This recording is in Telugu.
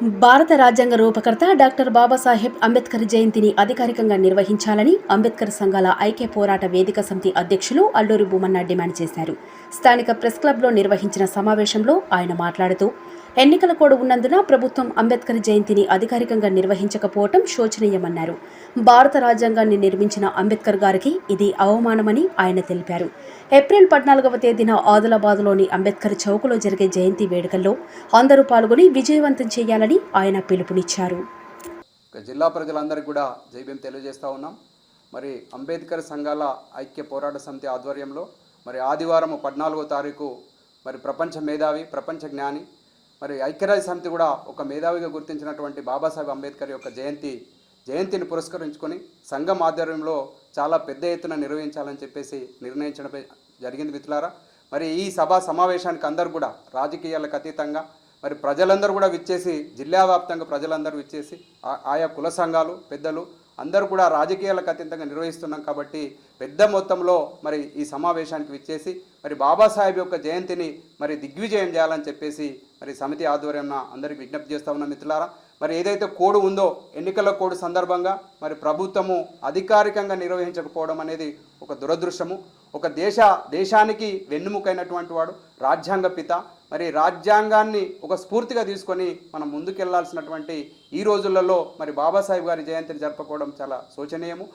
భారత రాజ్యాంగ రూపకర్త డాక్టర్ బాబాసాహెబ్ అంబేద్కర్ జయంతిని అధికారికంగా నిర్వహించాలని అంబేద్కర్ సంఘాల ఐక్య పోరాట వేదిక సమితి అధ్యక్షులు అల్లూరి భూమన్న డిమాండ్ చేశారు. స్థానిక ప్రెస్ క్లబ్లో నిర్వహించిన సమావేశంలో ఆయన మాట్లాడుతూ, ఎన్నికల కోడ్ ఉన్నందున ప్రభుత్వం అంబేద్కర్ జయంతిని అధికారికంగా నిర్వహించకపోవటం శోచనీయమన్నారు. భారత రాజ్యాంగాన్ని నిర్మించిన అంబేద్కర్ గారికి ఇది అవమానమని ఆయన తెలిపారు. ఏప్రిల్ 14వ తేదీన ఆదిలాబాద్లోని అంబేద్కర్ చౌక్లో జరిగే జయంతి వేడుకల్లో అందరూ పాల్గొని విజయవంతం చేయాలని ఆయన పిలుపునిచ్చారు. జిల్లా ప్రజలందరికీ కూడా జైభీం తెలియజేస్తూ ఉన్నాం. మరి అంబేద్కర్ సంఘాల ఐక్య పోరాట సమితి ఆధ్వర్యంలో మరి ఆదివారం 14వ తారీఖు మరి ప్రపంచ మేధావి, ప్రపంచ జ్ఞాని, మరి ఐక్యరాజ్య సమితి కూడా ఒక మేధావిగా గుర్తించినటువంటి బాబాసాహెబ్ అంబేద్కర్ యొక్క జయంతిని పురస్కరించుకొని సంఘం ఆధ్వర్యంలో చాలా పెద్ద ఎత్తున నిర్వహించాలని చెప్పేసి నిర్ణయించడం జరిగింది. మిత్రులారా, మరి ఈ సభా సమావేశానికి అందరూ కూడా రాజకీయాలకు అతీతంగా మరి ప్రజలందరూ కూడా విచ్చేసి, జిల్లా వ్యాప్తంగా ప్రజలందరూ విచ్చేసి, ఆయా కుల సంఘాలు పెద్దలు అందరూ కూడా రాజకీయాలకు అతీతంగా నిర్వహిస్తున్నాం కాబట్టి పెద్ద మొత్తంలో మరి ఈ సమావేశానికి విచ్చేసి మరి బాబాసాహెబ్ యొక్క జయంతిని మరి దిగ్విజయం చేయాలని చెప్పేసి మరి సమితి ఆధ్వర్యంలో అందరికీ విజ్ఞప్తి చేస్తూ ఉన్నాం. మిత్రులారా, మరి ఏదైతే కోడ్ ఉందో ఎన్నికల కోడ్ సందర్భంగా మరి ప్రభుత్వము అధికారికంగా నిర్వహించకపోవడం అనేది ఒక దురదృష్టము. ఒక దేశానికి వెన్నుముకైనటువంటి వాడు రాజ్యాంగ పిత. మరి రాజ్యాంగాన్ని ఒక స్ఫూర్తిగా తీసుకొని మనం ముందుకెళ్లాల్సినటువంటి ఈ రోజులలో మరి బాబాసాహెబ్ గారి జయంతిని జరుపుకోవడం చాలా శోచనీయము.